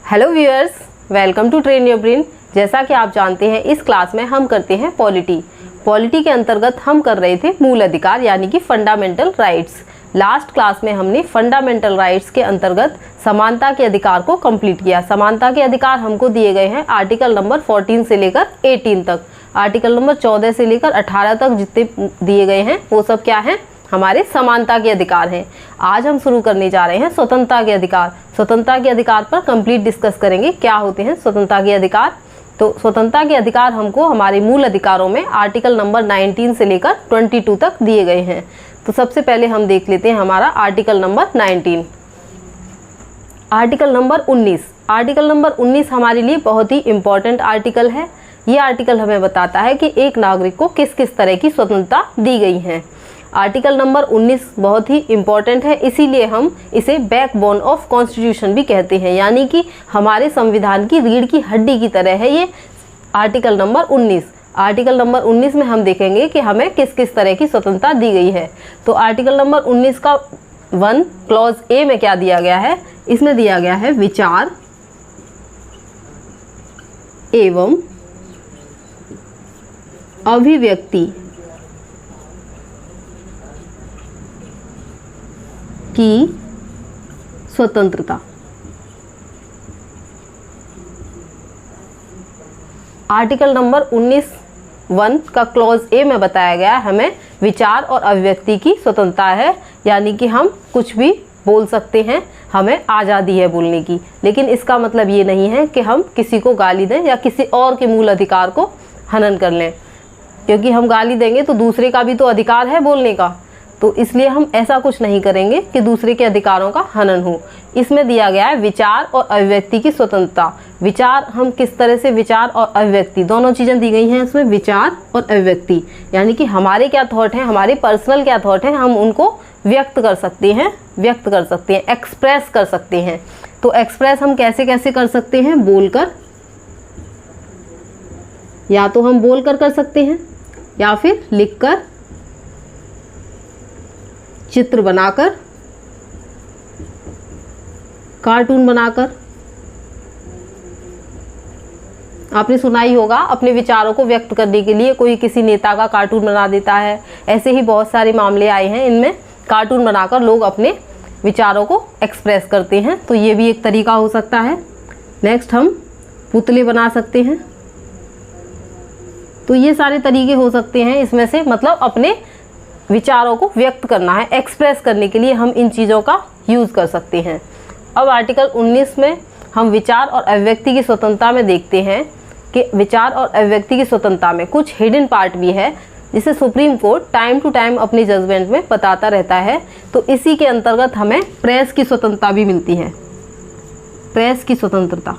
Hello viewers, welcome to Train Your Brain. जैसा कि आप जानते हैं इस क्लास में हम करते हैं पॉलिटी के अंतर्गत हम कर रहे थे मूल अधिकार यानी कि फंडामेंटल राइट्स। लास्ट क्लास में हमने फंडामेंटल राइट्स के अंतर्गत समानता के अधिकार को कंप्लीट किया। समानता के अधिकार हमको दिए गए हैं आर्टिकल नंबर 14 से लेकर 18 तक। आर्टिकल नंबर 14 से लेकर 18 तक जितने दिए गए हैं वो सब क्या हैं, हमारे समानता के अधिकार हैं। आज हम शुरू करने जा रहे हैं स्वतंत्रता के अधिकार। स्वतंत्रता के अधिकार पर कंप्लीट डिस्कस करेंगे क्या होते हैं स्वतंत्रता के अधिकार। तो स्वतंत्रता के अधिकार हमको हमारे मूल अधिकारों में आर्टिकल नंबर 19 से लेकर 22 तक दिए गए हैं। तो सबसे पहले हम देख लेते हैं हमारा article number 19। Article number 19। Article number 19 हमारे लिए बहुत ही इम्पोर्टेंट आर्टिकल है। ये आर्टिकल हमें बताता है कि एक नागरिक को किस किस तरह की स्वतंत्रता दी गई है। आर्टिकल नंबर 19 बहुत ही इम्पॉर्टेंट है, इसीलिए हम इसे बैकबोन ऑफ कॉन्स्टिट्यूशन भी कहते हैं, यानी कि हमारे संविधान की रीढ़ की हड्डी की तरह है ये आर्टिकल नंबर 19। आर्टिकल नंबर 19 में हम देखेंगे कि हमें किस किस तरह की स्वतंत्रता दी गई है। तो आर्टिकल नंबर 19 का 1 क्लॉज ए में क्या दिया गया है, इसमें दिया गया है विचार एवं अभिव्यक्ति की स्वतंत्रता। आर्टिकल नंबर 19(1) का क्लॉज ए में बताया गया हमें विचार और अभिव्यक्ति की स्वतंत्रता है, यानी कि हम कुछ भी बोल सकते हैं, हमें आज़ादी है बोलने की। लेकिन इसका मतलब ये नहीं है कि हम किसी को गाली दें या किसी और के मूल अधिकार को हनन कर लें, क्योंकि हम गाली देंगे तो दूसरे का भी तो अधिकार है बोलने का। तो इसलिए हम ऐसा कुछ नहीं करेंगे कि दूसरे के अधिकारों का हनन हो। इसमें दिया गया है विचार और अभिव्यक्ति की स्वतंत्रता। विचार, हम किस तरह से विचार और अभिव्यक्ति दोनों चीज़ें दी गई हैं इसमें, विचार और अभिव्यक्ति, यानी कि हमारे क्या थॉट हैं, हमारे पर्सनल क्या थॉट हैं, हम उनको व्यक्त कर सकते हैं, एक्सप्रेस कर सकते हैं। तो एक्सप्रेस हम कैसे कैसे कर सकते हैं, बोलकर, या तो हम बोलकर कर सकते हैं या फिर लिखकर, चित्र बनाकर, कार्टून बनाकर। आपने सुना ही होगा, अपने विचारों को व्यक्त करने के लिए कोई किसी नेता का कार्टून बना देता है। ऐसे ही बहुत सारे मामले आए हैं, इनमें कार्टून बनाकर लोग अपने विचारों को एक्सप्रेस करते हैं। तो ये भी एक तरीका हो सकता है। नेक्स्ट, हम पुतले बना सकते हैं। तो ये सारे तरीके हो सकते हैं इसमें से, मतलब अपने विचारों को व्यक्त करना है, एक्सप्रेस करने के लिए हम इन चीज़ों का यूज़ कर सकते हैं। अब आर्टिकल 19 में हम विचार और अभिव्यक्ति की स्वतंत्रता में देखते हैं कि विचार और अभिव्यक्ति की स्वतंत्रता में कुछ हिडन पार्ट भी है, जिसे Supreme Court time to time अपनी जजमेंट में बताता रहता है। तो इसी के अंतर्गत हमें प्रेस की स्वतंत्रता भी मिलती है। प्रेस की स्वतंत्रता,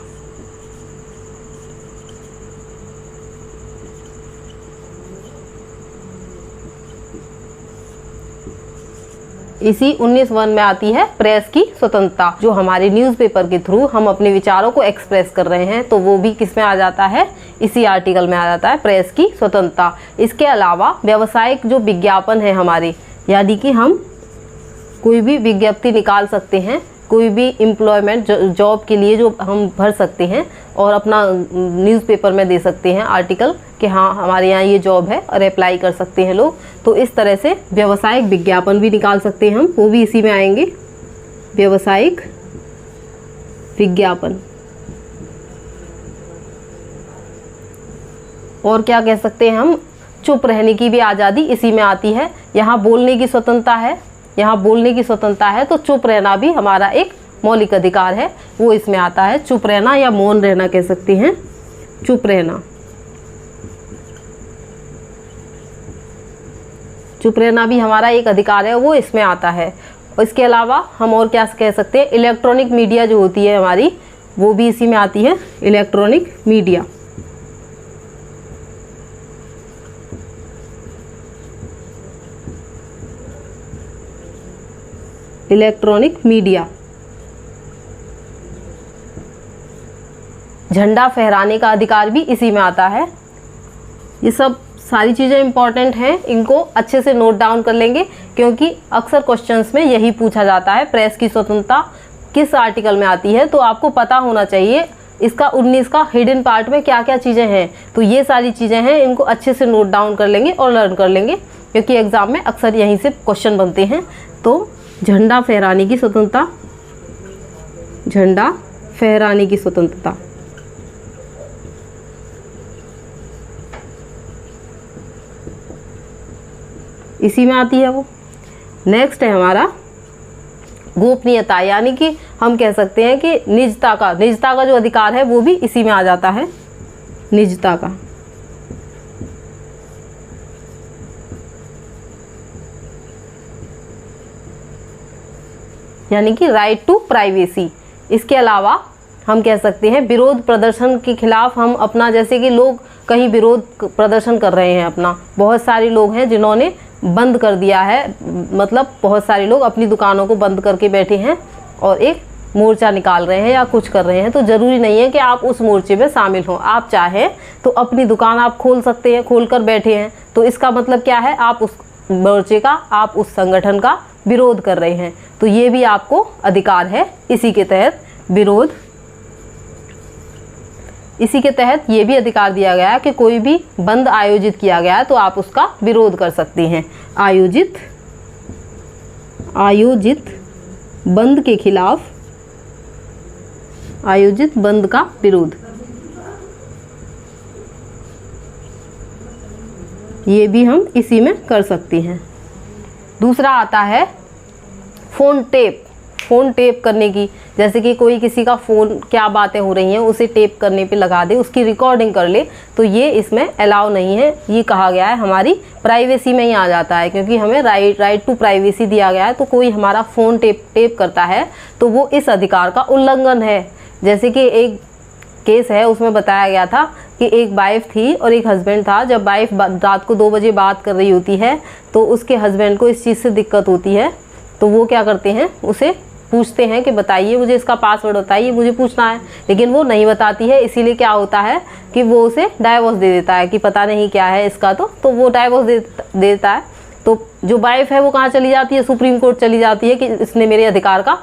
इसी 19(1) में आती है प्रेस की स्वतंत्रता, जो हमारे न्यूज़पेपर के थ्रू हम अपने विचारों को एक्सप्रेस कर रहे हैं। तो वो भी किस में आ जाता है, इसी आर्टिकल में आ जाता है, प्रेस की स्वतंत्रता। इसके अलावा व्यावसायिक जो विज्ञापन है हमारे, यानी कि हम कोई भी विज्ञप्ति निकाल सकते हैं, कोई भी एम्प्लॉयमेंट जॉब के लिए जो हम भर सकते हैं और अपना न्यूज़पेपर में दे सकते हैं आर्टिकल कि हाँ हमारे यहाँ ये जॉब है, और अप्लाई कर सकते हैं लोग। तो इस तरह से व्यावसायिक विज्ञापन भी निकाल सकते हैं हम, वो भी इसी में आएंगे, व्यावसायिक विज्ञापन। और क्या कह सकते हैं हम, चुप रहने की भी आज़ादी इसी में आती है। यहाँ बोलने की स्वतंत्रता है, यहाँ बोलने की स्वतंत्रता है, तो चुप रहना भी हमारा एक मौलिक अधिकार है, वो इसमें आता है। चुप रहना या मौन रहना कह सकते हैं, चुप रहना, चुप रहना भी हमारा एक अधिकार है, वो इसमें आता है। इसके अलावा हम और क्या कह सकते हैं, इलेक्ट्रॉनिक मीडिया जो होती है हमारी, वो भी इसी में आती है, इलेक्ट्रॉनिक मीडिया। इलेक्ट्रॉनिक मीडिया, झंडा फहराने का अधिकार भी इसी में आता है। ये सब सारी चीज़ें इंपॉर्टेंट हैं, इनको अच्छे से नोट डाउन कर लेंगे, क्योंकि अक्सर क्वेश्चंस में यही पूछा जाता है, प्रेस की स्वतंत्रता किस आर्टिकल में आती है, तो आपको पता होना चाहिए इसका 19 का हिडन पार्ट में क्या क्या चीज़ें हैं। तो ये सारी चीज़ें हैं, इनको अच्छे से नोट डाउन कर लेंगे और लर्न कर लेंगे, क्योंकि एग्ज़ाम में अक्सर यहीं से क्वेश्चन बनते हैं। तो झंडा फहराने की स्वतंत्रता, झंडा फहराने की स्वतंत्रता, इसी में आती है वो। नेक्स्ट है हमारा गोपनीयता, यानी कि हम कह सकते हैं कि निजता का जो अधिकार है वो भी इसी में आ जाता है, निजता का। यानी कि राइट टू प्राइवेसी। इसके अलावा हम कह सकते हैं विरोध प्रदर्शन के खिलाफ हम अपना, जैसे कि लोग कहीं विरोध प्रदर्शन कर रहे हैं अपना, बहुत सारे लोग हैं जिन्होंने बंद कर दिया है, मतलब बहुत सारे लोग अपनी दुकानों को बंद करके बैठे हैं और एक मोर्चा निकाल रहे हैं या कुछ कर रहे हैं। तो ज़रूरी नहीं है कि आप उस मोर्चे में शामिल हों, आप चाहें तो अपनी दुकान आप खोल सकते हैं, खोल कर बैठे हैं, तो इसका मतलब क्या है, आप उस मोर्चे का, आप उस संगठन का विरोध कर रहे हैं, तो ये भी आपको अधिकार है। इसी के तहत विरोध, इसी के तहत ये भी अधिकार दिया गया है कि कोई भी बंद आयोजित किया गया है तो आप उसका विरोध कर सकते हैं। आयोजित बंद के खिलाफ, आयोजित बंद का विरोध, ये भी हम इसी में कर सकते हैं। दूसरा आता है फ़ोन टेप करने की, जैसे कि कोई किसी का फ़ोन, क्या बातें हो रही हैं उसे टेप करने पे लगा दे, उसकी रिकॉर्डिंग कर ले, तो ये इसमें अलाउ नहीं है। ये कहा गया है हमारी प्राइवेसी में ही आ जाता है, क्योंकि हमें राइट टू प्राइवेसी दिया गया है। तो कोई हमारा फ़ोन टेप करता है तो वो इस अधिकार का उल्लंघन है। जैसे कि एक केस है, उसमें बताया गया था कि एक वाइफ थी और एक हस्बैंड था। जब वाइफ रात को 2 बजे बात कर रही होती है तो उसके हस्बैंड को इस चीज़ से दिक्कत होती है, तो वो क्या करते हैं, उसे पूछते हैं कि बताइए मुझे इसका पासवर्ड बताइए, मुझे पूछना है, लेकिन वो नहीं बताती है। इसीलिए क्या होता है कि वो उसे डाइवोर्स दे देता है कि पता नहीं क्या है इसका, तो वो डाइवोर्स दे देता है। तो जो वाइफ है वो कहाँ चली जाती है, सुप्रीम कोर्ट चली जाती है कि इसने मेरे अधिकार का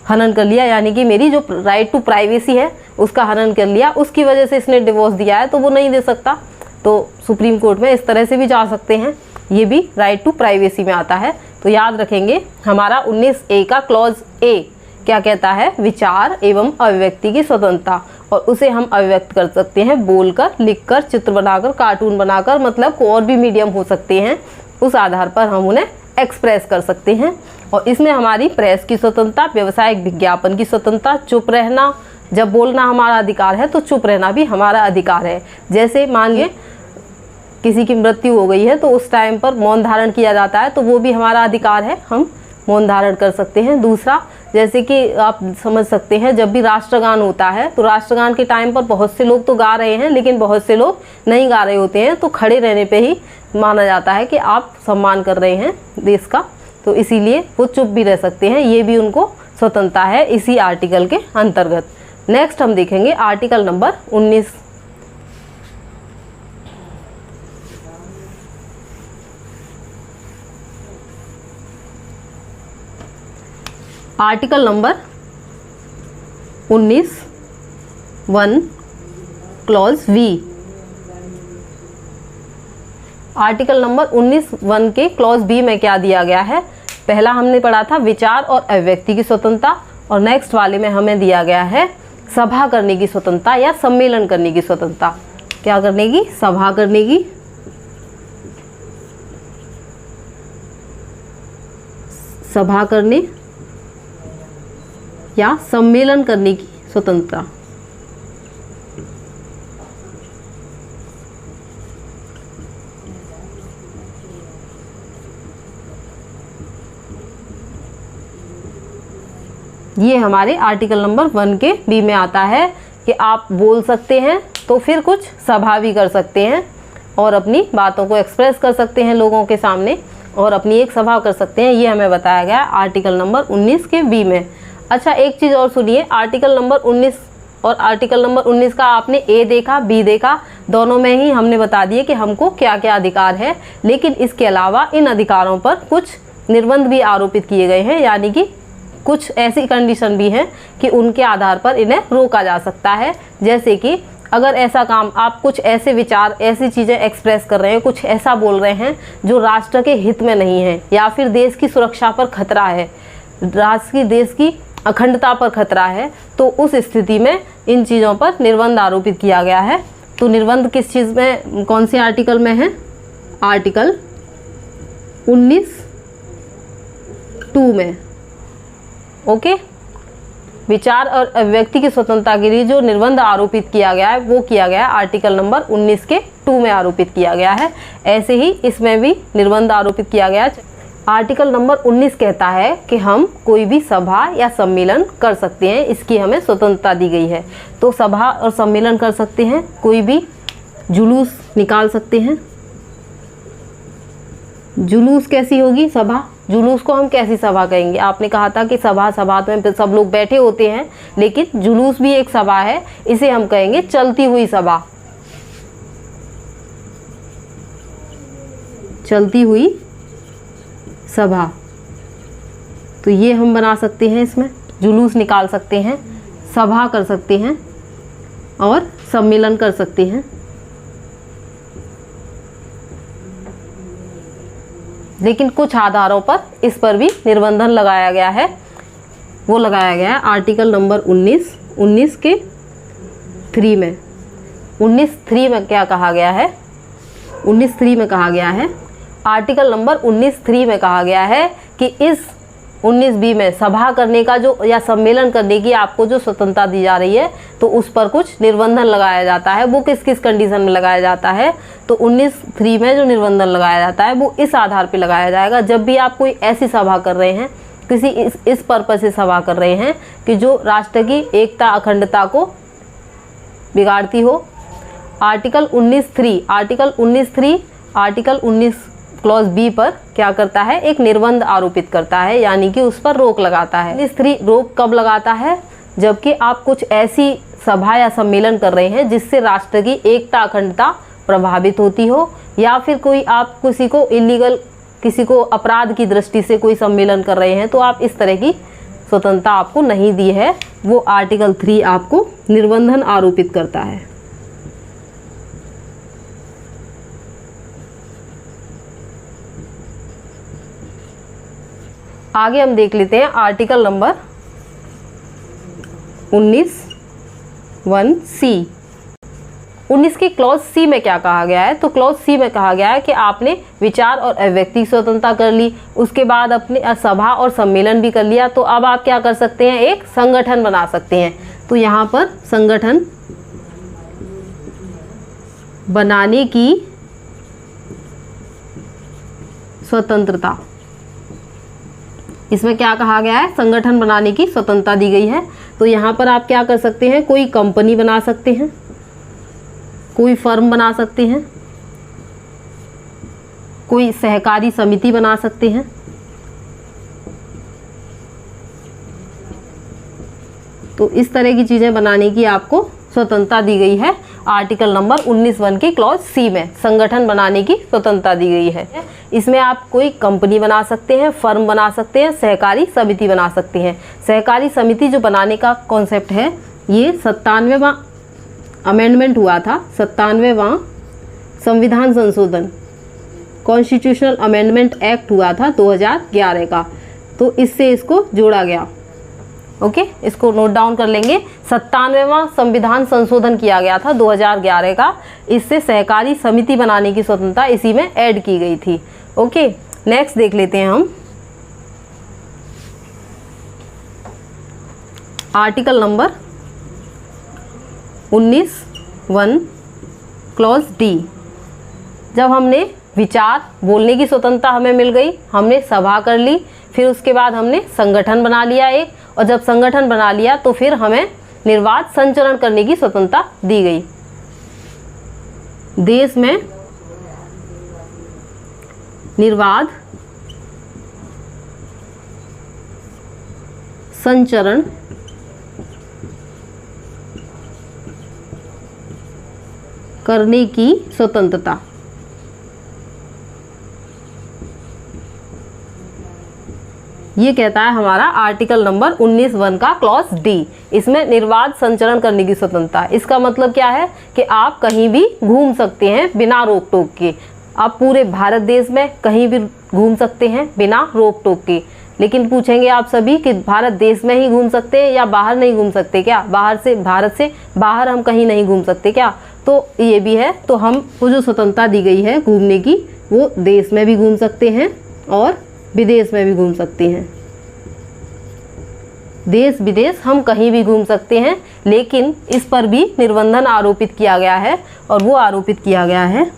हनन कर लिया, यानी कि मेरी जो राइट टू प्राइवेसी है उसका हनन कर लिया, उसकी वजह से इसने डिवोर्स दिया है, तो वो नहीं दे सकता। तो सुप्रीम कोर्ट में इस तरह से भी जा सकते हैं, ये भी राइट टू प्राइवेसी में आता है। तो याद रखेंगे हमारा 19A का क्लॉज ए क्या कहता है, विचार एवं अभिव्यक्ति की स्वतंत्रता, और उसे हम अभिव्यक्त कर सकते हैं बोलकर, लिखकर, चित्र बनाकर, कार्टून बनाकर, मतलब और भी मीडियम हो सकते हैं, उस आधार पर हम उन्हें एक्सप्रेस कर सकते हैं। और इसमें हमारी प्रेस की स्वतंत्रता, व्यवसायिक विज्ञापन की स्वतंत्रता, चुप रहना, जब बोलना हमारा अधिकार है तो चुप रहना भी हमारा अधिकार है। जैसे मान लीजिए किसी की मृत्यु हो गई है तो उस टाइम पर मौन धारण किया जाता है, तो वो भी हमारा अधिकार है, हम मौन धारण कर सकते हैं। दूसरा, जैसे कि आप समझ सकते हैं जब भी राष्ट्रगान होता है तो राष्ट्रगान के टाइम पर बहुत से लोग तो गा रहे हैं लेकिन बहुत से लोग नहीं गा रहे होते हैं, तो खड़े रहने पे ही माना जाता है कि आप सम्मान कर रहे हैं देश का, तो इसीलिए वो चुप भी रह सकते हैं, ये भी उनको स्वतंत्रता है इसी आर्टिकल के अंतर्गत। नेक्स्ट हम देखेंगे article number 19। Article number 19(1) clause V. Article number 19(1) के क्लॉज बी में क्या दिया गया है, पहला हमने पढ़ा था विचार और अभिव्यक्ति की स्वतंत्रता, और नेक्स्ट वाले में हमें दिया गया है सभा करने की स्वतंत्रता या सम्मेलन करने की स्वतंत्रता। क्या करने की, सभा करने की, सभा करने या सम्मेलन करने की स्वतंत्रता। ये हमारे आर्टिकल नंबर 1 के बी में आता है कि आप बोल सकते हैं तो फिर कुछ सभा भी कर सकते हैं और अपनी बातों को एक्सप्रेस कर सकते हैं लोगों के सामने और अपनी एक सभा कर सकते हैं। ये हमें बताया गया आर्टिकल नंबर 19 के बी में। अच्छा, एक चीज़ और सुनिए, आर्टिकल नंबर 19 और आर्टिकल नंबर 19 का आपने ए देखा, बी देखा, दोनों में ही हमने बता दिए कि हमको क्या क्या अधिकार है, लेकिन इसके अलावा इन अधिकारों पर कुछ निर्बंध भी आरोपित किए गए हैं, यानी कि कुछ ऐसी कंडीशन भी हैं कि उनके आधार पर इन्हें रोका जा सकता है। जैसे कि अगर ऐसा काम, आप कुछ ऐसे विचार, ऐसी चीज़ें एक्सप्रेस कर रहे हैं, कुछ ऐसा बोल रहे हैं जो राष्ट्र के हित में नहीं है, या फिर देश की सुरक्षा पर खतरा है, राष्ट्र की, देश की अखंडता पर खतरा है, तो उस स्थिति में इन चीज़ों पर निर्बंध आरोपित किया गया है। तो निर्बंध किस चीज़ में, कौन से आर्टिकल में है? आर्टिकल 19(2) में। ओके, विचार और अभिव्यक्ति की स्वतंत्रता के लिए जो निर्बंध आरोपित किया गया है वो किया गया है आर्टिकल नंबर 19 के 2 में आरोपित किया गया है। ऐसे ही इसमें भी निर्बंध आरोपित किया गया है। आर्टिकल नंबर 19 कहता है कि हम कोई भी सभा या सम्मेलन कर सकते हैं, इसकी हमें स्वतंत्रता दी गई है। तो सभा और सम्मेलन कर सकते हैं, कोई भी जुलूस निकाल सकते हैं। जुलूस कैसी होगी सभा? जुलूस को हम कैसी सभा कहेंगे? आपने कहा था कि सभा में सब लोग बैठे होते हैं, लेकिन जुलूस भी एक सभा है, इसे हम कहेंगे चलती हुई सभा। चलती हुई सभा, तो ये हम बना सकते हैं, इसमें जुलूस निकाल सकते हैं, सभा कर सकते हैं और सम्मेलन कर सकते हैं। लेकिन कुछ आधारों पर इस पर भी निर्बंधन लगाया गया है। वो लगाया गया है आर्टिकल नंबर 19 के 3 में। 19(3) में क्या कहा गया है? 19(3) में कहा गया है, आर्टिकल नंबर 19(3) में कहा गया है कि इस 19(b) में सभा करने का जो, या सम्मेलन करने की आपको जो स्वतंत्रता दी जा रही है, तो उस पर कुछ निर्बंधन लगाया जाता है। वो किस किस कंडीशन में लगाया जाता है? तो 19(3) में जो निर्बंधन लगाया जाता है वो इस आधार पर लगाया जाएगा, जब भी आप कोई ऐसी सभा कर रहे हैं, किसी इस पर्पज से सभा कर रहे हैं कि जो राष्ट्र की एकता अखंडता को बिगाड़ती हो। आर्टिकल 19 क्लॉज बी पर क्या करता है? एक निर्बंध आरोपित करता है, यानी कि उस पर रोक लगाता है। 19(3) रोक कब लगाता है? जबकि आप कुछ ऐसी सभा या सम्मेलन कर रहे हैं जिससे राष्ट्र की एकता अखंडता प्रभावित होती हो, या फिर कोई आप किसी को इलीगल, किसी को अपराध की दृष्टि से कोई सम्मेलन कर रहे हैं, तो आप इस तरह की स्वतंत्रता आपको नहीं दी है। वो आर्टिकल 3 आपको निर्बंधन आरोपित करता है। आगे हम देख लेते हैं आर्टिकल नंबर 19(1)(c). 19 की क्लॉज सी में क्या कहा गया है? तो क्लॉज सी में कहा गया है कि आपने विचार और अभिव्यक्ति स्वतंत्रता कर ली, उसके बाद अपने सभा और सम्मेलन भी कर लिया, तो अब आप क्या कर सकते हैं? एक संगठन बना सकते हैं। तो यहाँ पर संगठन बनाने की स्वतंत्रता, इसमें क्या कहा गया है? संगठन बनाने की स्वतंत्रता दी गई है। तो यहाँ पर आप क्या कर सकते हैं? कोई कंपनी बना सकते हैं, कोई फर्म बना सकते हैं, कोई सहकारी समिति बना सकते हैं। तो इस तरह की चीज़ें बनाने की आपको स्वतंत्रता दी गई है आर्टिकल नंबर 19(1) की क्लॉज सी में। संगठन बनाने की स्वतंत्रता दी गई है। इसमें आप कोई कंपनी बना सकते हैं, फर्म बना सकते हैं, सहकारी समिति बना सकते हैं। सहकारी समिति जो बनाने का कॉन्सेप्ट है, ये 97वां अमेंडमेंट हुआ था, 97वां संविधान संशोधन, कॉन्स्टिट्यूशनल अमेंडमेंट एक्ट हुआ था 2011 का, तो इससे इसको जोड़ा गया। ओके, इसको नोट डाउन कर लेंगे। 97वां संविधान संशोधन किया गया था 2011 का, इससे सहकारी समिति बनाने की स्वतंत्रता इसी में ऐड की गई थी। ओके, नेक्स्ट देख लेते हैं हम आर्टिकल नंबर 19(1) क्लॉज डी। जब हमने विचार बोलने की स्वतंत्रता हमें मिल गई, हमने सभा कर ली, फिर उसके बाद हमने संगठन बना लिया एक, और जब संगठन बना लिया तो फिर हमें निर्वाध संचरण करने की स्वतंत्रता दी गई। देश में निर्वाध संचरण करने की स्वतंत्रता, ये कहता है हमारा आर्टिकल नंबर 19(1) का क्लॉज डी। इसमें निर्बाध संचरण करने की स्वतंत्रता। इसका मतलब क्या है कि आप कहीं भी घूम सकते हैं बिना रोक टोक के। आप पूरे भारत देश में कहीं भी घूम सकते हैं बिना रोक टोक के। लेकिन पूछेंगे आप सभी कि भारत देश में ही घूम सकते हैं या बाहर नहीं घूम सकते क्या? भारत से बाहर हम कहीं नहीं घूम सकते क्या? तो ये भी है। तो हम वो जो स्वतंत्रता दी गई है घूमने की, वो देश में भी घूम सकते हैं और विदेश में भी घूम सकते हैं। देश विदेश हम कहीं भी घूम सकते हैं, लेकिन इस पर भी निर्बंधन आरोपित किया गया है और वो आरोपित किया गया है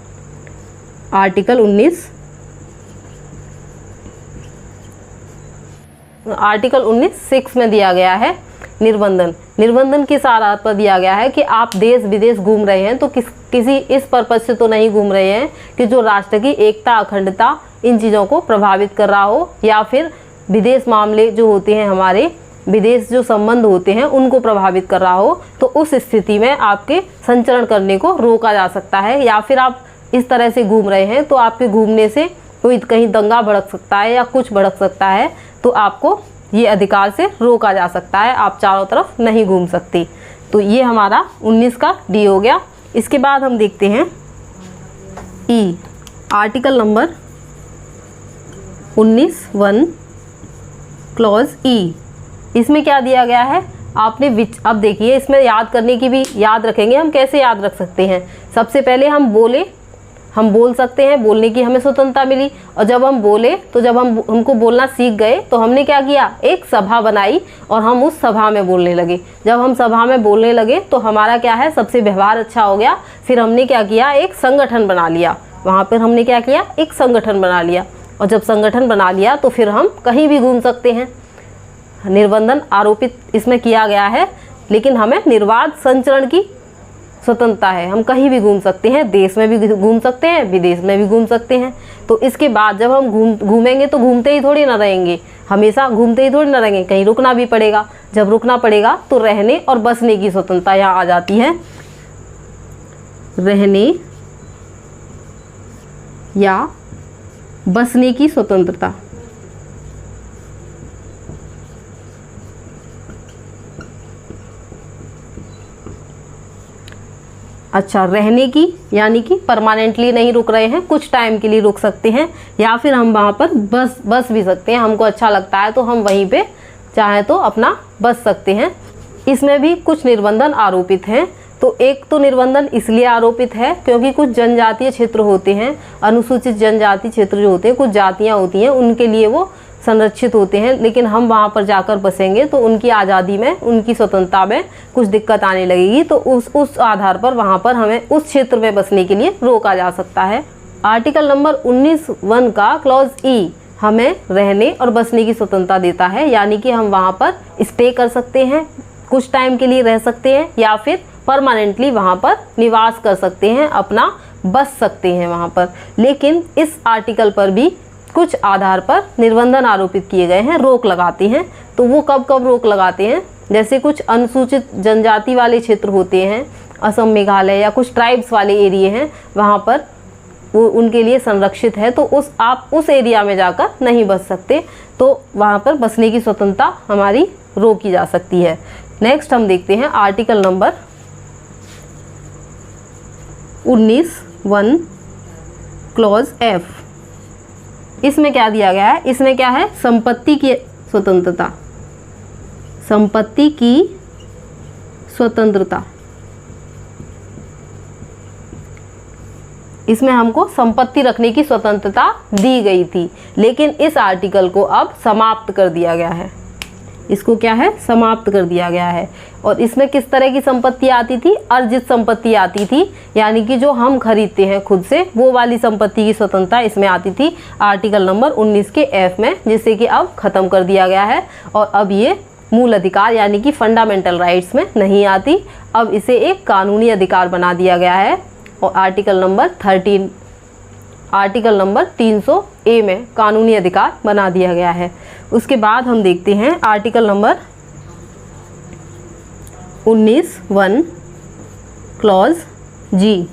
आर्टिकल 19(6) में दिया गया है निर्बंधन किस आधार पर दिया गया है कि आप देश विदेश घूम रहे हैं तो किसी इस पर्पज से तो नहीं घूम रहे हैं कि जो राष्ट्र की एकता अखंडता इन चीज़ों को प्रभावित कर रहा हो, या फिर विदेश मामले जो होते हैं हमारे विदेश जो संबंध होते हैं उनको प्रभावित कर रहा हो। तो उस स्थिति में आपके संचरण करने को रोका जा सकता है। या फिर आप इस तरह से घूम रहे हैं तो आपके घूमने से कोई कहीं दंगा भड़क सकता है या कुछ भड़क सकता है, तो आपको ये अधिकार से रोका जा सकता है। आप चारों तरफ नहीं घूम सकते। तो ये हमारा 19 का डी हो गया। इसके बाद हम देखते हैं ई, आर्टिकल नंबर 19(1) क्लॉज ई। इसमें क्या दिया गया है? आपने अब देखिए, इसमें याद करने की भी याद रखेंगे। हम कैसे याद रख सकते हैं? सबसे पहले हम बोल सकते हैं, बोलने की हमें स्वतंत्रता मिली। और जब हम बोले तो जब हमको बोलना सीख गए तो हमने क्या किया? एक सभा बनाई और हम उस सभा में बोलने लगे। जब हम सभा में बोलने लगे तो हमारा क्या है, सबसे व्यवहार अच्छा हो गया। फिर हमने क्या किया? एक संगठन बना लिया। वहाँ पर हमने क्या किया? एक संगठन बना लिया। और जब संगठन बना लिया तो फिर हम कहीं भी घूम सकते हैं। निर्बंधन आरोपित इसमें किया गया है, लेकिन हमें निर्बाध संचरण की स्वतंत्रता है। हम कहीं भी घूम सकते हैं, देश में भी घूम सकते हैं, विदेश में भी घूम सकते हैं। तो इसके बाद जब हम घूमेंगे तो घूमते ही थोड़ी ना रहेंगे, हमेशा घूमते ही थोड़ी ना रहेंगे, कहीं रुकना भी पड़ेगा। जब रुकना पड़ेगा तो रहने और बसने की स्वतंत्रता यहाँ आ जाती है। रहने या बसने की स्वतंत्रता। अच्छा, रहने की यानी कि परमानेंटली नहीं रुक रहे हैं, कुछ टाइम के लिए रुक सकते हैं, या फिर हम वहाँ पर बस भी सकते हैं। हमको अच्छा लगता है तो हम वहीं पे चाहे तो अपना बस सकते हैं। इसमें भी कुछ निर्बंधन आरोपित हैं। तो एक तो निर्बंधन इसलिए आरोपित है क्योंकि कुछ जनजातीय क्षेत्र होते हैं, अनुसूचित जनजाति क्षेत्र जो होते हैं, कुछ जातियाँ होती हैं, उनके लिए वो संरक्षित होते हैं। लेकिन हम वहाँ पर जाकर बसेंगे तो उनकी आज़ादी में, उनकी स्वतंत्रता में कुछ दिक्कत आने लगेगी। तो उस आधार पर वहाँ पर हमें उस क्षेत्र में बसने के लिए रोका जा सकता है। आर्टिकल नंबर 19(1) का क्लॉज ई हमें रहने और बसने की स्वतंत्रता देता है। यानी कि हम वहाँ पर स्टे कर सकते हैं, कुछ टाइम के लिए रह सकते हैं, या फिर परमानेंटली वहाँ पर निवास कर सकते हैं, अपना बस सकते हैं वहाँ पर। लेकिन इस आर्टिकल पर भी कुछ आधार पर निर्बंधन आरोपित किए गए हैं, रोक लगाते हैं। तो वो कब कब रोक लगाते हैं? जैसे कुछ अनुसूचित जनजाति वाले क्षेत्र होते हैं, असम, मेघालय, या कुछ ट्राइब्स वाले एरिया हैं, वहाँ पर वो उनके लिए संरक्षित है। तो आप उस एरिया में जाकर नहीं बस सकते, तो वहाँ पर बसने की स्वतंत्रता हमारी रोकी जा सकती है। नेक्स्ट हम देखते हैं आर्टिकल नंबर 19(1) क्लॉज एफ। इसमें क्या दिया गया है? इसमें क्या है? संपत्ति की स्वतंत्रता। संपत्ति की स्वतंत्रता। इसमें हमको संपत्ति रखने की स्वतंत्रता दी गई थी, लेकिन इस आर्टिकल को अब समाप्त कर दिया गया है। इसको क्या है? समाप्त कर दिया गया है। और इसमें किस तरह की संपत्ति आती थी? अर्जित संपत्ति आती थी, यानी कि जो हम खरीदते हैं खुद से, वो वाली संपत्ति की स्वतंत्रता इसमें आती थी आर्टिकल नंबर 19 के एफ में, जिसे कि अब खत्म कर दिया गया है। और अब ये मूल अधिकार यानी कि फंडामेंटल राइट्स में नहीं आती, अब इसे एक कानूनी अधिकार बना दिया गया है। और आर्टिकल नंबर 300A में कानूनी अधिकार बना दिया गया है। उसके बाद हम देखते हैं आर्टिकल नंबर 19(1) क्लॉज जी।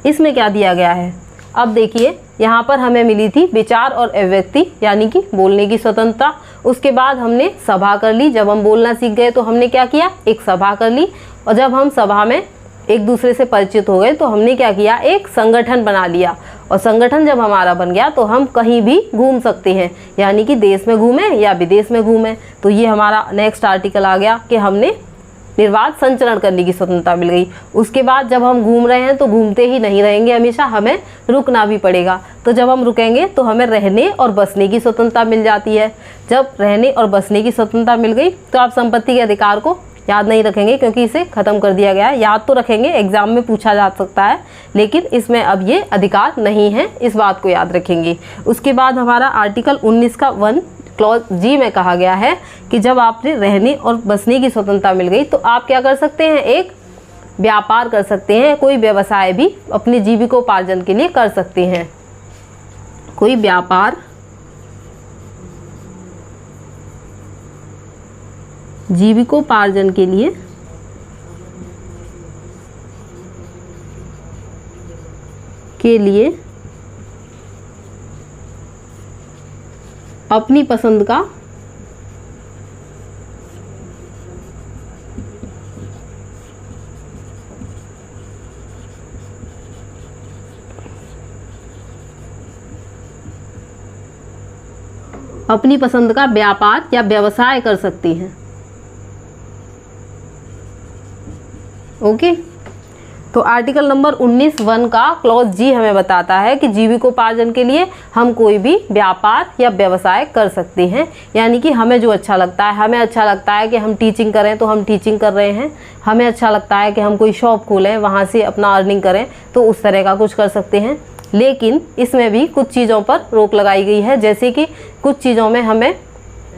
इसमें क्या दिया गया है? अब देखिए, यहाँ पर हमें मिली थी विचार और अभिव्यक्ति यानी कि बोलने की स्वतंत्रता। उसके बाद हमने सभा कर ली। जब हम बोलना सीख गए तो हमने क्या किया, एक सभा कर ली। और जब हम सभा में एक दूसरे से परिचित हो गए तो हमने क्या किया, एक संगठन बना लिया। और संगठन जब हमारा बन गया तो हम कहीं भी घूम सकते हैं, यानी कि देश में घूमें या विदेश में घूमें। तो ये हमारा नेक्स्ट आर्टिकल आ गया कि हमने निर्बाध संचरण करने की स्वतंत्रता मिल गई। उसके बाद जब हम घूम रहे हैं तो घूमते ही नहीं रहेंगे, हमेशा हमें रुकना भी पड़ेगा। तो जब हम रुकेंगे तो हमें रहने और बसने की स्वतंत्रता मिल जाती है। जब रहने और बसने की स्वतंत्रता मिल गई तो आप संपत्ति के अधिकार को याद नहीं रखेंगे क्योंकि इसे ख़त्म कर दिया गया है। याद तो रखेंगे, एग्जाम में पूछा जा सकता है, लेकिन इसमें अब ये अधिकार नहीं है, इस बात को याद रखेंगे। उसके बाद हमारा आर्टिकल 19 का 1 क्लॉज जी में कहा गया है कि जब आपने रहने और बसने की स्वतंत्रता मिल गई तो आप क्या कर सकते हैं, एक व्यापार कर सकते हैं, कोई व्यवसाय भी अपनी जीविकोपार्जन के लिए कर सकते हैं। कोई व्यापार जीविकोपार्जन के लिए अपनी पसंद का व्यापार या व्यवसाय कर सकती हैं। ओके, तो आर्टिकल नंबर 19(1) का क्लॉज जी हमें बताता है कि जीविकोपार्जन के लिए हम कोई भी व्यापार या व्यवसाय कर सकते हैं। यानी कि हमें जो अच्छा लगता है, हमें अच्छा लगता है कि हम टीचिंग करें तो हम टीचिंग कर रहे हैं, हमें अच्छा लगता है कि हम कोई शॉप खोलें, वहाँ से अपना अर्निंग करें, तो उस तरह का कुछ कर सकते हैं। लेकिन इसमें भी कुछ चीज़ों पर रोक लगाई गई है, जैसे कि कुछ चीज़ों में हमें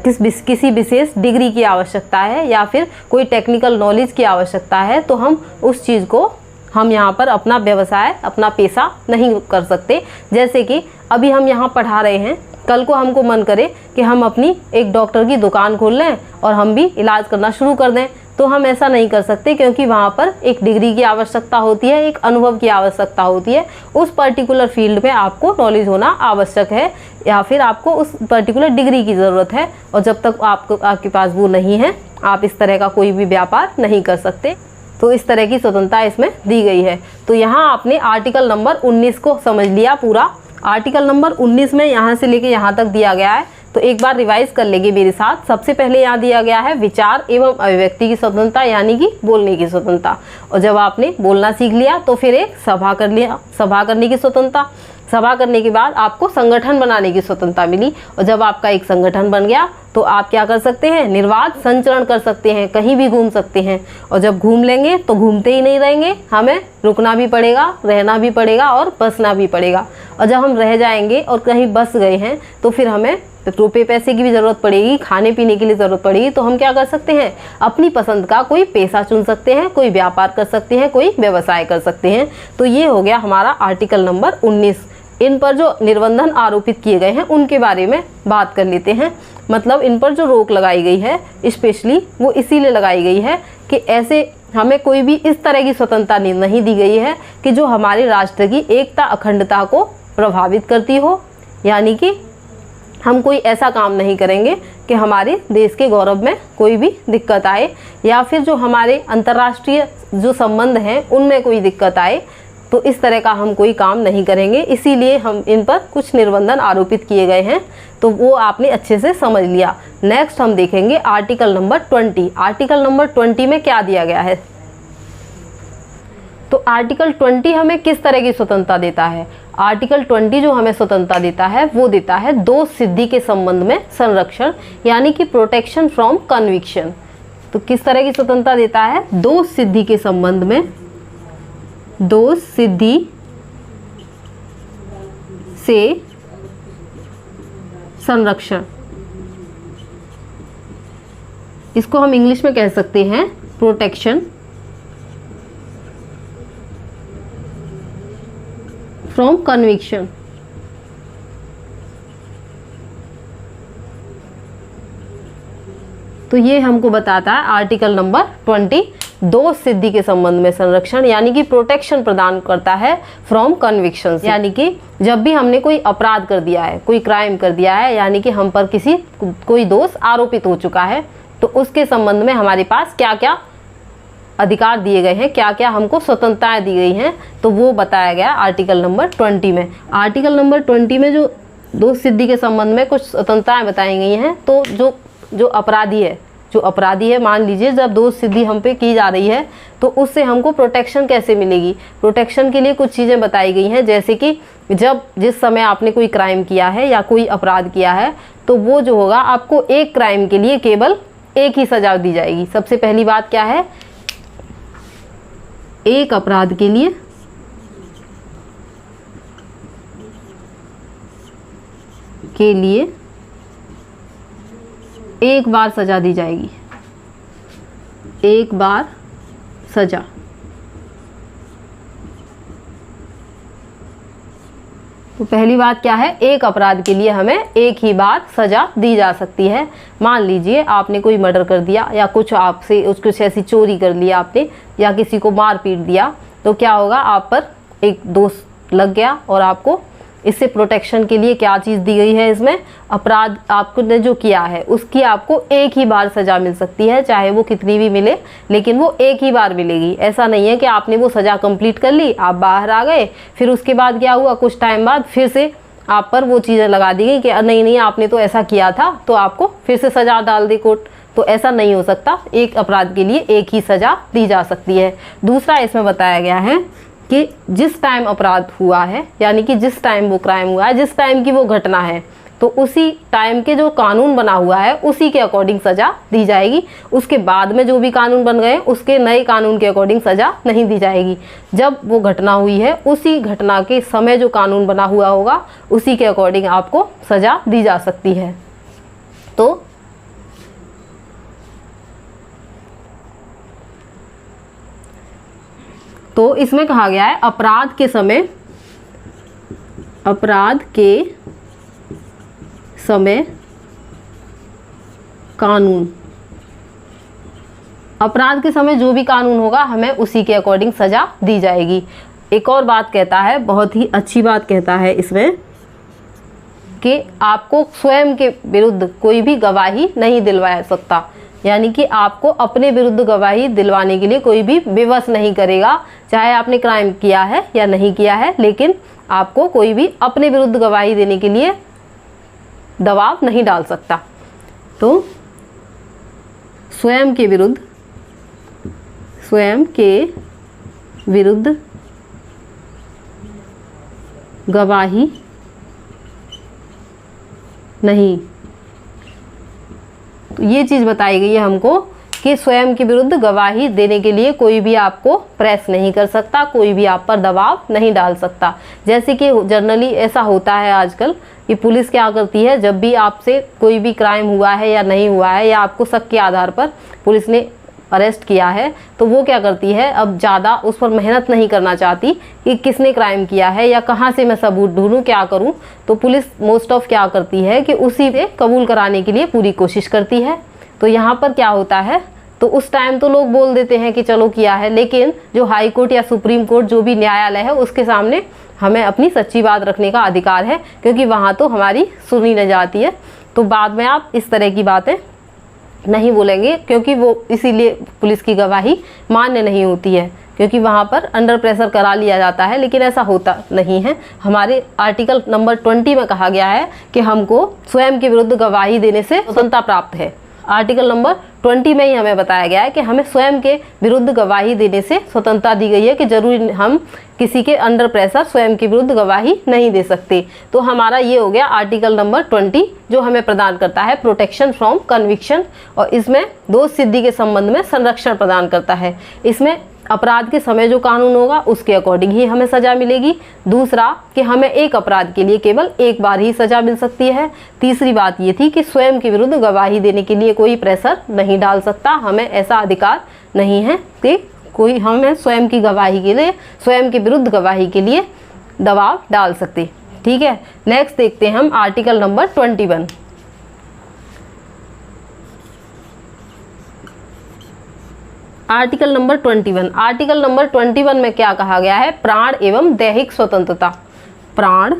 किसी विशेष डिग्री की आवश्यकता है या फिर कोई टेक्निकल नॉलेज की आवश्यकता है, तो हम उस चीज़ को हम यहाँ पर अपना व्यवसाय, अपना पेशा नहीं कर सकते। जैसे कि अभी हम यहाँ पढ़ा रहे हैं, कल को हमको मन करे कि हम अपनी एक डॉक्टर की दुकान खोल लें और हम भी इलाज करना शुरू कर दें, तो हम ऐसा नहीं कर सकते क्योंकि वहाँ पर एक डिग्री की आवश्यकता होती है, एक अनुभव की आवश्यकता होती है। उस पर्टिकुलर फील्ड में आपको नॉलेज होना आवश्यक है या फिर आपको उस पर्टिकुलर डिग्री की ज़रूरत है। और जब तक आपके पास वो नहीं है, आप इस तरह का कोई भी व्यापार नहीं कर सकते। तो इस तरह की स्वतंत्रता इसमें दी गई है। तो यहाँ आपने आर्टिकल नंबर 19 को समझ लिया पूरा। आर्टिकल नंबर 19 में यहाँ से लेके यहाँ तक दिया गया है, तो एक बार रिवाइज कर लेंगे मेरे साथ। सबसे पहले यहाँ दिया गया है विचार एवं अभिव्यक्ति की स्वतंत्रता यानी कि बोलने की स्वतंत्रता। और जब आपने बोलना सीख लिया तो फिर एक सभा कर लिया, सभा करने की स्वतंत्रता। सभा करने के बाद आपको संगठन बनाने की स्वतंत्रता मिली। और जब आपका एक संगठन बन गया तो आप क्या कर सकते हैं, निर्बाध संचरण कर सकते हैं, कहीं भी घूम सकते हैं। और जब घूम लेंगे तो घूमते ही नहीं रहेंगे, हमें रुकना भी पड़ेगा, रहना भी पड़ेगा और बसना भी पड़ेगा। और जब हम रह जाएंगे और कहीं बस गए हैं तो फिर हमें रुपये पैसे की भी ज़रूरत पड़ेगी, खाने पीने के लिए ज़रूरत पड़ेगी। तो हम क्या कर सकते हैं, अपनी पसंद का कोई पेशा चुन सकते हैं, कोई व्यापार कर सकते हैं, कोई व्यवसाय कर सकते हैं। तो ये हो गया हमारा आर्टिकल नंबर 19। इन पर जो निर्बंधन आरोपित किए गए हैं उनके बारे में बात कर लेते हैं। मतलब इन पर जो रोक लगाई गई है स्पेशली वो इसीलिए लगाई गई है कि ऐसे हमें कोई भी इस तरह की स्वतंत्रता नहीं दी गई है कि जो हमारे राष्ट्र की एकता अखंडता को प्रभावित करती हो। यानी कि हम कोई ऐसा काम नहीं करेंगे कि हमारे देश के गौरव में कोई भी दिक्कत आए या फिर जो हमारे अंतर्राष्ट्रीय जो संबंध हैं उनमें कोई दिक्कत आए। तो इस तरह का हम कोई काम नहीं करेंगे, इसीलिए हम इन पर कुछ निर्बंधन आरोपित किए गए हैं। तो वो आपने अच्छे से समझ लिया। नेक्स्ट हम देखेंगे आर्टिकल नंबर 20। आर्टिकल नंबर 20 में क्या दिया गया है। तो आर्टिकल 20 हमें किस तरह की स्वतंत्रता देता है। आर्टिकल 20 जो हमें स्वतंत्रता देता है वो देता है दोष सिद्धि के संबंध में संरक्षण, यानी कि प्रोटेक्शन फ्रॉम कन्विक्शन। तो किस तरह की स्वतंत्रता देता है, दोष सिद्धि के संबंध में, दोष सिद्धि से संरक्षण। इसको हम इंग्लिश में कह सकते हैं प्रोटेक्शन फ्रॉम कन्विक्शन। तो ये हमको बताता है आर्टिकल नंबर 20। दोष सिद्धि के संबंध में संरक्षण यानी कि प्रोटेक्शन प्रदान करता है फ्रॉम कन्विक्शन। यानी कि जब भी हमने कोई अपराध कर दिया है, कोई क्राइम कर दिया है, यानी कि हम पर कोई दोष आरोपित हो चुका है, तो उसके संबंध में हमारे पास क्या क्या अधिकार दिए गए हैं, क्या क्या हमको स्वतंत्रताएं दी गई हैं, तो वो बताया गया आर्टिकल नंबर 20 में। आर्टिकल नंबर 20 में जो दोष सिद्धि के संबंध में कुछ स्वतंत्रताएं बताई गई हैं। तो जो अपराधी है, मान लीजिए जब दोष सिद्धि हम पे की जा रही है तो उससे हमको प्रोटेक्शन कैसे मिलेगी। प्रोटेक्शन के लिए कुछ चीज़ें बताई गई हैं, जैसे कि जिस समय आपने कोई क्राइम किया है या कोई अपराध किया है, तो वो जो होगा आपको एक क्राइम के लिए केवल एक ही सजा दी जाएगी। सबसे पहली बात क्या है, एक अपराध के लिए एक बार सजा दी जाएगी, एक बार सजा। तो पहली बात क्या है, एक अपराध के लिए हमें एक ही बार सजा दी जा सकती है। मान लीजिए आपने कोई मर्डर कर दिया या कुछ कुछ ऐसी चोरी कर लिया आपने, या किसी को मार पीट दिया, तो क्या होगा, आप पर एक दोष लग गया और आपको इससे प्रोटेक्शन के लिए क्या चीज़ दी गई है, इसमें अपराध आपने जो किया है उसकी आपको एक ही बार सज़ा मिल सकती है, चाहे वो कितनी भी मिले, लेकिन वो एक ही बार मिलेगी। ऐसा नहीं है कि आपने वो सज़ा कंप्लीट कर ली, आप बाहर आ गए, फिर उसके बाद क्या हुआ, कुछ टाइम बाद फिर से आप पर वो चीज़ें लगा दी गई कि नहीं आपने तो ऐसा किया था, तो आपको फिर से सज़ा डाल दी कोर्ट। तो ऐसा नहीं हो सकता, एक अपराध के लिए एक ही सज़ा दी जा सकती है। दूसरा इसमें बताया गया है कि जिस टाइम अपराध हुआ है, यानी कि जिस टाइम वो क्राइम हुआ है, जिस टाइम की वो घटना है, तो उसी टाइम के जो कानून बना हुआ है उसी के अकॉर्डिंग सज़ा दी जाएगी। उसके बाद में जो भी कानून बन गए उसके नए कानून के अकॉर्डिंग सज़ा नहीं दी जाएगी। जब वो घटना हुई है उसी घटना के समय जो कानून बना हुआ होगा उसी के अकॉर्डिंग आपको सज़ा दी जा सकती है। तो इसमें कहा गया है अपराध के समय कानून, अपराध के समय जो भी कानून होगा हमें उसी के अकॉर्डिंग सजा दी जाएगी। एक और बात कहता है, बहुत ही अच्छी बात कहता है इसमें, कि आपको स्वयं के विरुद्ध कोई भी गवाही नहीं दिलवा सकता, यानी कि आपको अपने विरुद्ध गवाही दिलवाने के लिए कोई भी विवश नहीं करेगा, चाहे आपने क्राइम किया है या नहीं किया है, लेकिन आपको कोई भी अपने विरुद्ध गवाही देने के लिए दबाव नहीं डाल सकता। तो स्वयं के विरुद्ध गवाही नहीं, तो ये चीज़ बताई गई है हमको कि स्वयं के विरुद्ध गवाही देने के लिए कोई भी आपको प्रेस नहीं कर सकता, कोई भी आप पर दबाव नहीं डाल सकता। जैसे कि जनरली ऐसा होता है आजकल कि पुलिस क्या करती है, जब भी आपसे कोई भी क्राइम हुआ है या नहीं हुआ है, या आपको शक के आधार पर पुलिस ने अरेस्ट किया है, तो वो क्या करती है, अब ज़्यादा उस पर मेहनत नहीं करना चाहती कि किसने क्राइम किया है या कहाँ से मैं सबूत ढूंढूं, क्या करूं। तो पुलिस मोस्ट ऑफ क्या करती है कि उसी पे कबूल कराने के लिए पूरी कोशिश करती है। तो यहाँ पर क्या होता है, तो उस टाइम तो लोग बोल देते हैं कि चलो किया है, लेकिन जो हाई कोर्ट या सुप्रीम कोर्ट जो भी न्यायालय है उसके सामने हमें अपनी सच्ची बात रखने का अधिकार है, क्योंकि वहाँ तो हमारी सुनी न जाती है। तो बाद में आप इस तरह की बातें नहीं बोलेंगे, क्योंकि वो इसीलिए पुलिस की गवाही मान्य नहीं होती है, क्योंकि वहाँ पर अंडर प्रेशर करा लिया जाता है, लेकिन ऐसा होता नहीं है। हमारे आर्टिकल नंबर 20 में कहा गया है कि हमको स्वयं के विरुद्ध गवाही देने से स्वतंत्रता प्राप्त है। आर्टिकल नंबर 20 में ही हमें बताया गया है कि हमें स्वयं के विरुद्ध गवाही देने से स्वतंत्रता दी गई है, कि जरूरी हम किसी के अंडर प्रेशर स्वयं के विरुद्ध गवाही नहीं दे सकते। तो हमारा ये हो गया आर्टिकल नंबर 20, जो हमें प्रदान करता है प्रोटेक्शन फ्रॉम कन्विक्शन, और इसमें दोष सिद्धि के संबंध में संरक्षण प्रदान करता है। इसमें अपराध के समय जो कानून होगा उसके अकॉर्डिंग ही हमें सज़ा मिलेगी। दूसरा कि हमें एक अपराध के लिए केवल एक बार ही सज़ा मिल सकती है। तीसरी बात ये थी कि स्वयं के विरुद्ध गवाही देने के लिए कोई प्रेशर नहीं डाल सकता, हमें ऐसा अधिकार नहीं है कि कोई हमें स्वयं की गवाही के लिए, स्वयं के विरुद्ध गवाही के लिए दबाव डाल सकते। ठीक है, नेक्स्ट देखते हैं हम article number 21। Article number 21। Article number 21 में क्या कहा गया है? प्राण एवं दैहिक स्वतंत्रता। प्राण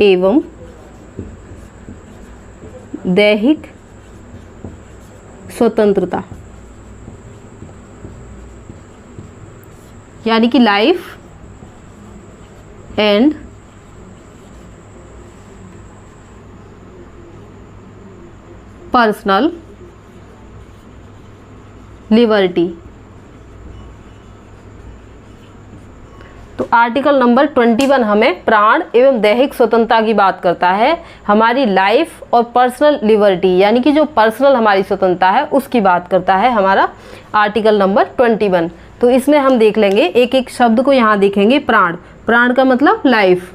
एवं दैहिक स्वतंत्रता, यानी कि लाइफ एंड पर्सनल लिबर्टी। तो आर्टिकल नंबर 21 हमें प्राण एवं दैहिक स्वतंत्रता की बात करता है, हमारी लाइफ और पर्सनल लिबर्टी यानी कि जो पर्सनल हमारी स्वतंत्रता है उसकी बात करता है हमारा आर्टिकल नंबर 21। तो इसमें हम देख लेंगे, एक एक शब्द को यहाँ देखेंगे। प्राण, प्राण का मतलब लाइफ,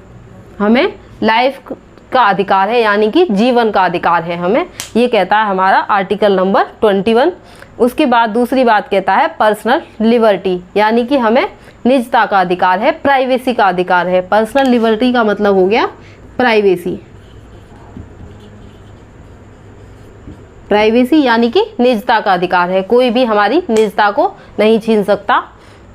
हमें लाइफ का अधिकार है यानी कि जीवन का अधिकार है हमें, ये कहता है हमारा आर्टिकल नंबर 21। उसके बाद दूसरी बात कहता है पर्सनल लिबर्टी, यानी कि हमें निजता का अधिकार है, प्राइवेसी का अधिकार है। पर्सनल लिबर्टी का मतलब हो गया प्राइवेसी, प्राइवेसी यानी कि निजता का अधिकार है, कोई भी हमारी निजता को नहीं छीन सकता।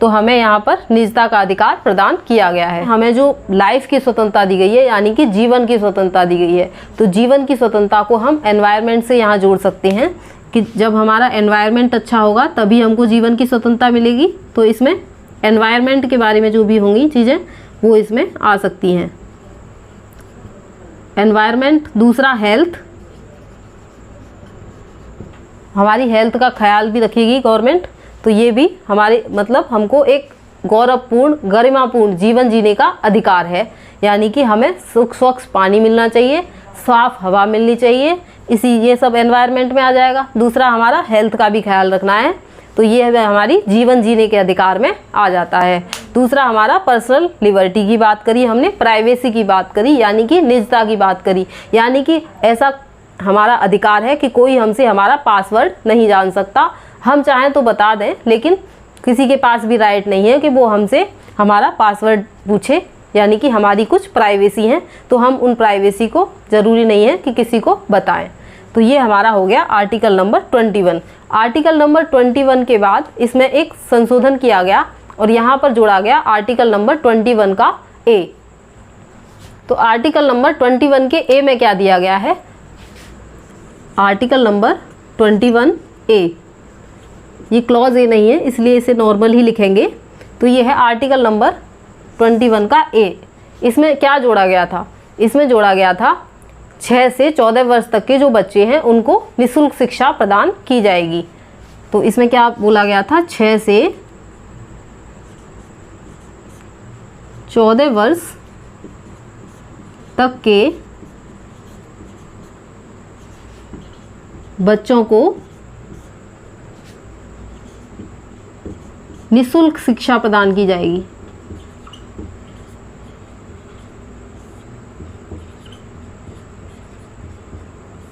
तो हमें यहाँ पर निजता का अधिकार प्रदान किया गया है। हमें जो लाइफ की स्वतंत्रता दी गई है यानी कि जीवन की स्वतंत्रता दी गई है, तो जीवन की स्वतंत्रता को हम एनवायरनमेंट से यहाँ जोड़ सकते हैं कि जब हमारा एनवायरनमेंट अच्छा होगा तभी हमको जीवन की स्वतंत्रता मिलेगी। तो इसमें एनवायरनमेंट के बारे में जो भी होंगी चीज़ें वो इसमें आ सकती हैं। एनवायरनमेंट, दूसरा हेल्थ, हमारी हेल्थ का ख्याल भी रखेगी गवर्नमेंट, तो ये भी हमारे मतलब हमको एक गौरवपूर्ण गरिमापूर्ण जीवन जीने का अधिकार है, यानी कि हमें स्वच्छ पानी मिलना चाहिए, साफ हवा मिलनी चाहिए, ये सब एनवायरनमेंट में आ जाएगा। दूसरा हमारा हेल्थ का भी ख्याल रखना है, तो ये हमारी जीवन जीने के अधिकार में आ जाता है। दूसरा हमारा पर्सनल लिबर्टी की बात करी हमने, प्राइवेसी की बात करी यानी कि निजता की बात करी, यानी कि ऐसा हमारा अधिकार है कि कोई हमसे हमारा पासवर्ड नहीं जान सकता, हम चाहें तो बता दें लेकिन किसी के पास भी राइट नहीं है कि वो हमसे हमारा पासवर्ड पूछे, यानी कि हमारी कुछ प्राइवेसी है तो हम उन प्राइवेसी को ज़रूरी नहीं है कि किसी को बताएं। तो ये हमारा हो गया आर्टिकल नंबर 21। आर्टिकल नंबर 21 के बाद इसमें एक संशोधन किया गया और यहाँ पर जोड़ा गया आर्टिकल नंबर 21 का ए। तो आर्टिकल नंबर 21 के ए में क्या दिया गया है? आर्टिकल नंबर 21 ए, ये क्लॉज ए नहीं है इसलिए इसे नॉर्मल ही लिखेंगे। तो ये है आर्टिकल नंबर 21 का ए। इसमें क्या जोड़ा गया था? इसमें जोड़ा गया था 6 से 14 वर्ष तक के जो बच्चे हैं उनको निःशुल्क शिक्षा प्रदान की जाएगी। तो इसमें क्या बोला गया था? 6 से 14 वर्ष तक के बच्चों को निःशुल्क शिक्षा प्रदान की जाएगी।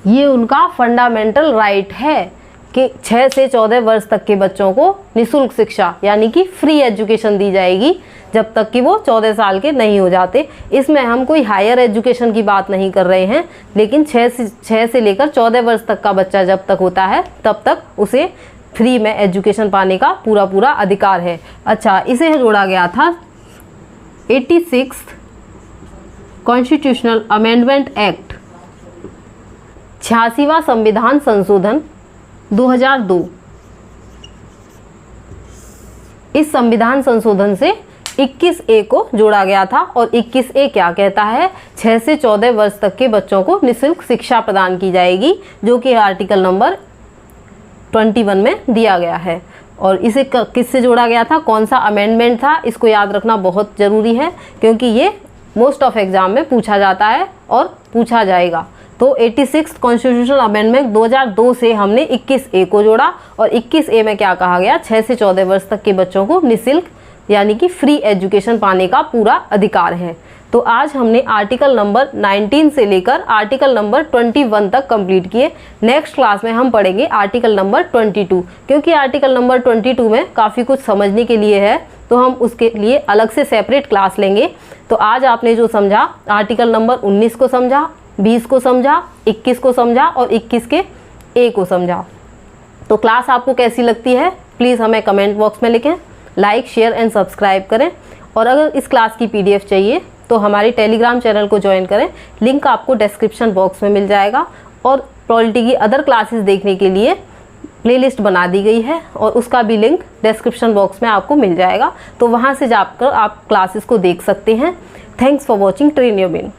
ये उनका फंडामेंटल राइट है कि 6 से 14 वर्ष तक के बच्चों को निःशुल्क शिक्षा यानी कि फ्री एजुकेशन दी जाएगी जब तक कि वो 14 साल के नहीं हो जाते। इसमें हम कोई हायर एजुकेशन की बात नहीं कर रहे हैं, लेकिन 6 से लेकर 14 वर्ष तक का बच्चा जब तक होता है तब तक उसे फ्री में एजुकेशन पाने का पूरा अधिकार है। अच्छा, इसे जोड़ा गया था 86 कॉन्स्टिट्यूशनल अमेंडमेंट एक्ट, 86वां संविधान संशोधन 2002। इस संविधान संशोधन से 21A को जोड़ा गया था और 21A क्या कहता है? 6 से 14 वर्ष तक के बच्चों को निःशुल्क शिक्षा प्रदान की जाएगी, जो कि आर्टिकल नंबर 21 में दिया गया है। और इसे किससे जोड़ा गया था? कौन सा अमेंडमेंट था? इसको याद रखना बहुत ज़रूरी है क्योंकि ये मोस्ट ऑफ एग्जाम में पूछा जाता है और पूछा जाएगा। तो 86 कॉन्स्टिट्यूशनल अमेंडमेंट 2002 से हमने 21A को जोड़ा और 21A में क्या कहा गया? 6 से 14 वर्ष तक के बच्चों को निःशुल्क यानी कि फ्री एजुकेशन पाने का पूरा अधिकार है। तो आज हमने आर्टिकल नंबर 19 से लेकर आर्टिकल नंबर 21 तक कंप्लीट किए। नेक्स्ट क्लास में हम पढ़ेंगे आर्टिकल नंबर 22, क्योंकि आर्टिकल नंबर 22 में काफ़ी कुछ समझने के लिए है, तो हम उसके लिए अलग से सेपरेट क्लास लेंगे। तो आज आपने जो समझा, आर्टिकल नंबर 19 को समझा, 20 को समझा, 21 को समझा और 21 के ए को समझा। तो क्लास आपको कैसी लगती है प्लीज़ हमें कमेंट बॉक्स में लिखें, लाइक शेयर एंड सब्सक्राइब करें। और अगर इस क्लास की PDF चाहिए तो हमारी टेलीग्राम चैनल को ज्वाइन करें, लिंक आपको डिस्क्रिप्शन बॉक्स में मिल जाएगा। और पॉलिटी की अदर क्लासेस देखने के लिए प्लेलिस्ट बना दी गई है और उसका भी लिंक डिस्क्रिप्शन बॉक्स में आपको मिल जाएगा, तो वहाँ से जाकर आप क्लासेस को देख सकते हैं। Thanks for watching train Your brain.